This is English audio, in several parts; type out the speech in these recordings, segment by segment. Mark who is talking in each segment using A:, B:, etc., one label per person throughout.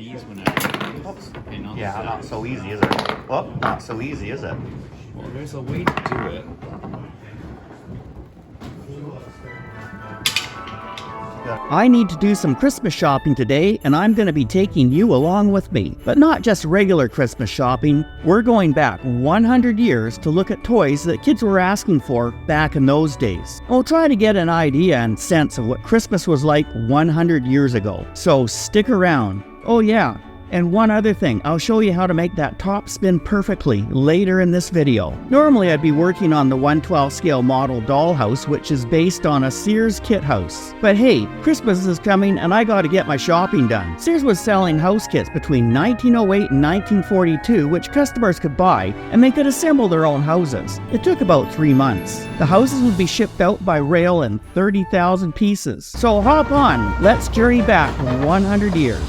A: ease whenever.
B: Oops.
A: Okay, not
B: Yeah,
A: like
B: not
A: that.
B: so easy, is it? Well, not so easy, is it?
A: Well, there's a way to do it.
C: I need to do some Christmas shopping today, and I'm going to be taking you along with me. But not just regular Christmas shopping, we're going back 100 years to look at toys that kids were asking for back in those days. We'll try to get an idea and sense of what Christmas was like 100 years ago. So stick around. Oh yeah, and one other thing, I'll show you how to make that top spin perfectly later in this video. Normally I'd be working on the 1/12 scale model dollhouse, which is based on a Sears kit house. But hey, Christmas is coming and I gotta get my shopping done. Sears was selling house kits between 1908 and 1942, which customers could buy and they could assemble their own houses. It took about 3 months. The houses would be shipped out by rail in 30,000 pieces. So hop on, let's journey back 100 years.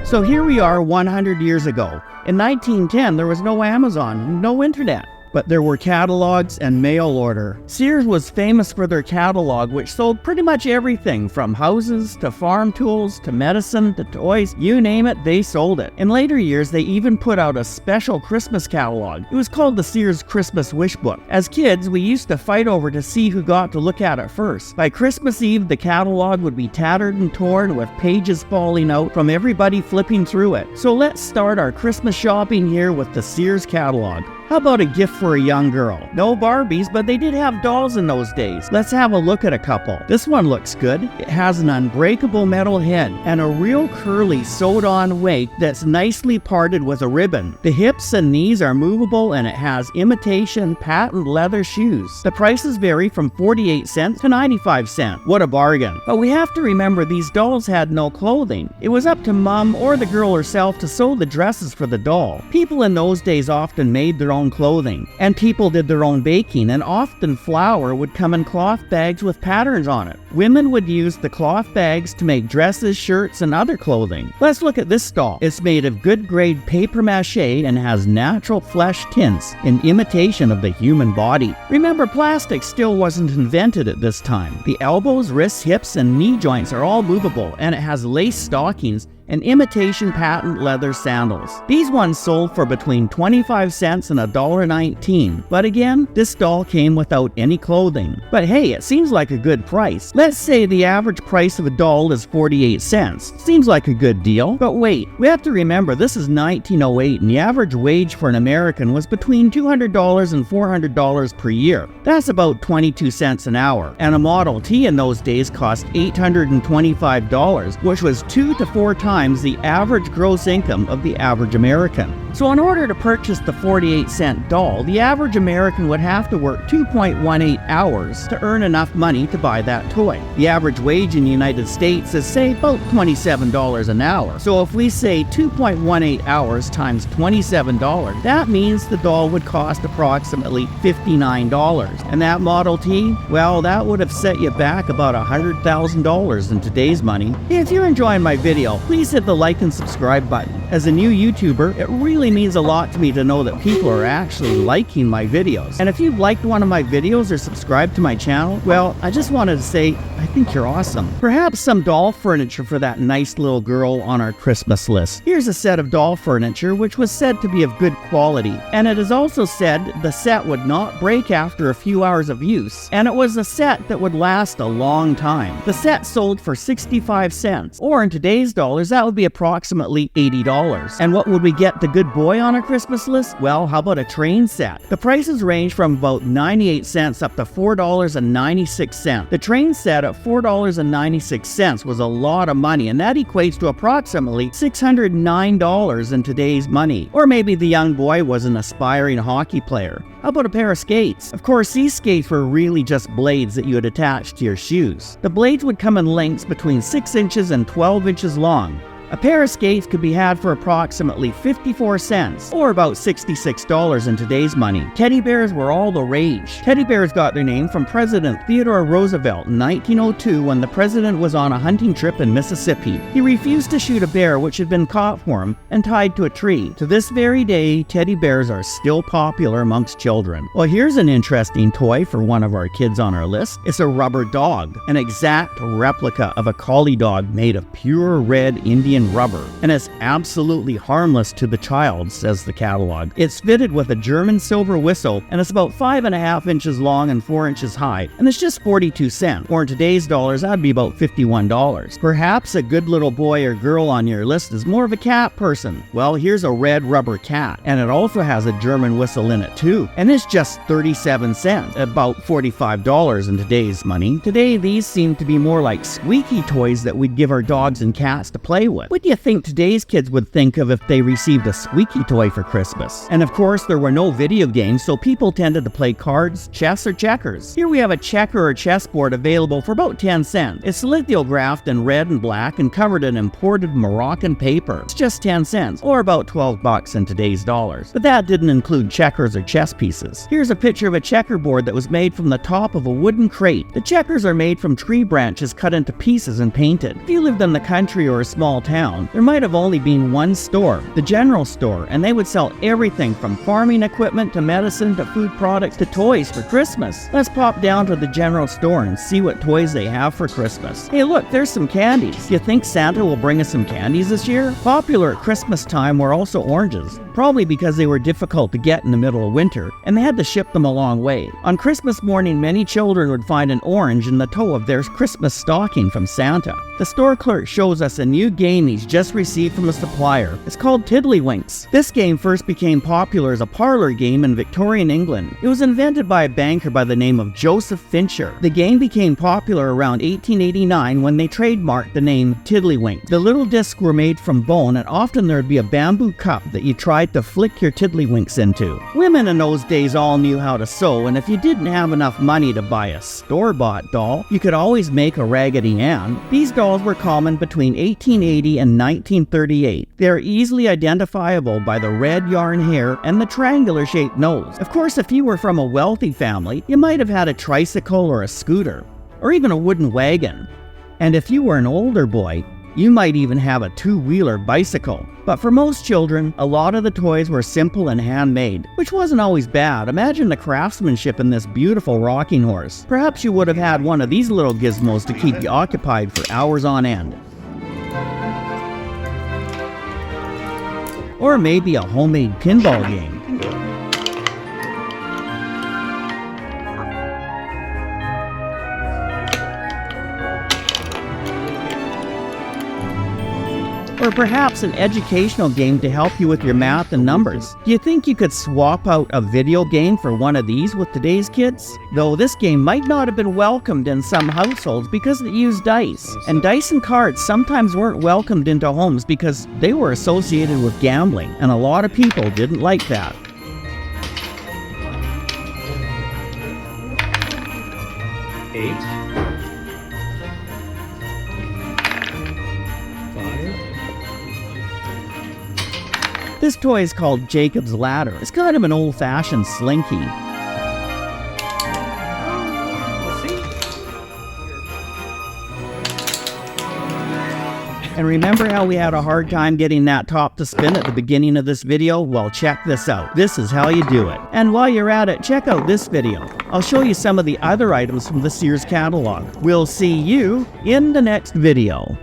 C: So here we are 100 years ago. In 1910, there was no Amazon, no internet. But there were catalogs and mail order. Sears was famous for their catalog, which sold pretty much everything from houses to farm tools to medicine to toys. You name it, they sold it. In later years, they even put out a special Christmas catalog. It was called the Sears Christmas Wish Book. As kids, we used to fight over to see who got to look at it first. By Christmas Eve, the catalog would be tattered and torn with pages falling out from everybody flipping through it. So let's start our Christmas shopping here with the Sears catalog. How about a gift for a young girl? No Barbies, but they did have dolls in those days. Let's have a look at a couple. This one looks good. It has an unbreakable metal head and a real curly sewed-on wake that's nicely parted with a ribbon. The hips and knees are movable and it has imitation patent leather shoes. The prices vary from 48 cents to 95 cents. What a bargain. But we have to remember these dolls had no clothing. It was up to mom or the girl herself to sew the dresses for the doll. People in those days often made their own clothing, and people did their own baking, and often flour would come in cloth bags with patterns on it. Women would use the cloth bags to make dresses, shirts, and other clothing. Let's look at this doll. It's made of good grade paper mache and has natural flesh tints in imitation of the human body. Remember, plastic still wasn't invented at this time. The elbows, wrists, hips, and knee joints are all movable, and it has lace stockings and imitation patent leather sandals. These ones sold for between 25 cents and $1.19. But again, this doll came without any clothing. But hey, it seems like a good price. Let's say the average price of a doll is 48 cents. Seems like a good deal. But wait, we have to remember this is 1908 and the average wage for an American was between $200 and $400 per year. That's about 22 cents an hour. And a Model T in those days cost $825, which was 2 to 4 times the average gross income of the average American. So in order to purchase the 48-cent doll, the average American would have to work 2.18 hours to earn enough money to buy that toy. The average wage in the United States is, say, about $27 an hour. So if we say 2.18 hours times $27, that means the doll would cost approximately $59. And that Model T, well, that would have set you back about $100,000 in today's money. If you're enjoying my video, please hit the like and subscribe button. As a new YouTuber, it really means a lot to me to know that people are actually liking my videos. And if you've liked one of my videos or subscribed to my channel, well, I just wanted to say, I think you're awesome. Perhaps some doll furniture for that nice little girl on our Christmas list. Here's a set of doll furniture which was said to be of good quality. And it is also said the set would not break after a few hours of use. And it was a set that would last a long time. The set sold for 65 cents, or in today's dollars, that would be approximately $80. And what would we get the good boy on our Christmas list? Well, how about a train set? The prices range from about 98 cents up to $4.96. The train set at $4.96 was a lot of money, and that equates to approximately $609 in today's money. Or maybe the young boy was an aspiring hockey player. How about a pair of skates? Of course, these skates were really just blades that you would attach to your shoes. The blades would come in lengths between 6 inches and 12 inches long. A pair of skates could be had for approximately 54 cents, or about $66 in today's money. Teddy bears were all the rage. Teddy bears got their name from President Theodore Roosevelt in 1902 when the president was on a hunting trip in Mississippi. He refused to shoot a bear which had been caught for him and tied to a tree. To this very day, teddy bears are still popular amongst children. Well, here's an interesting toy for one of our kids on our list. It's a rubber dog, an exact replica of a collie dog made of pure red Indian rubber, and it's absolutely harmless to the child, says the catalog. It's fitted with a German silver whistle, and it's about 5.5 inches long and 4 inches high, and it's just 42 cents, or in today's dollars, that'd be about $51. Perhaps a good little boy or girl on your list is more of a cat person. Well, here's a red rubber cat, and it also has a German whistle in it too, and it's just 37 cents, about $45 in today's money. Today, these seem to be more like squeaky toys that we'd give our dogs and cats to play with. What do you think today's kids would think of if they received a squeaky toy for Christmas? And of course, there were no video games, so people tended to play cards, chess, or checkers. Here we have a checker or chessboard available for about 10 cents. It's lithographed in red and black and covered in imported Moroccan paper. It's just 10 cents, or about 12 bucks in today's dollars. But that didn't include checkers or chess pieces. Here's a picture of a checkerboard that was made from the top of a wooden crate. The checkers are made from tree branches cut into pieces and painted. If you lived in the country or a small town, there might have only been one store, the general store, and they would sell everything from farming equipment to medicine to food products to toys for Christmas. Let's pop down to the general store and see what toys they have for Christmas. Hey look, there's some candies. Do you think Santa will bring us some candies this year? Popular at Christmas time were also oranges, probably because they were difficult to get in the middle of winter, and they had to ship them a long way. On Christmas morning, many children would find an orange in the toe of their Christmas stocking from Santa. The store clerk shows us a new game he's just received from a supplier. It's called Tiddlywinks. This game first became popular as a parlor game in Victorian England. It was invented by a banker by the name of Joseph Fincher. The game became popular around 1889 when they trademarked the name Tiddlywinks. The little discs were made from bone, and often there would be a bamboo cup that you tried to flick your Tiddlywinks into. Women in those days all knew how to sew, and if you didn't have enough money to buy a store-bought doll, you could always make a Raggedy Ann. These dolls were common between 1880 and 1938. They are easily identifiable by the red yarn hair and the triangular-shaped nose. Of course, if you were from a wealthy family, you might have had a tricycle or a scooter, or even a wooden wagon. And if you were an older boy, you might even have a two-wheeler bicycle. But for most children, a lot of the toys were simple and handmade, which wasn't always bad. Imagine the craftsmanship in this beautiful rocking horse. Perhaps you would have had one of these little gizmos to keep you occupied for hours on end. Or maybe a homemade pinball game. Or perhaps an educational game to help you with your math and numbers. Do you think you could swap out a video game for one of these with today's kids? Though this game might not have been welcomed in some households because it used dice. And dice and cards sometimes weren't welcomed into homes because they were associated with gambling, and a lot of people didn't like that. This toy is called Jacob's Ladder. It's kind of an old-fashioned slinky. And remember how we had a hard time getting that top to spin at the beginning of this video? Well, check this out. This is how you do it. And while you're at it, check out this video. I'll show you some of the other items from the Sears catalog. We'll see you in the next video.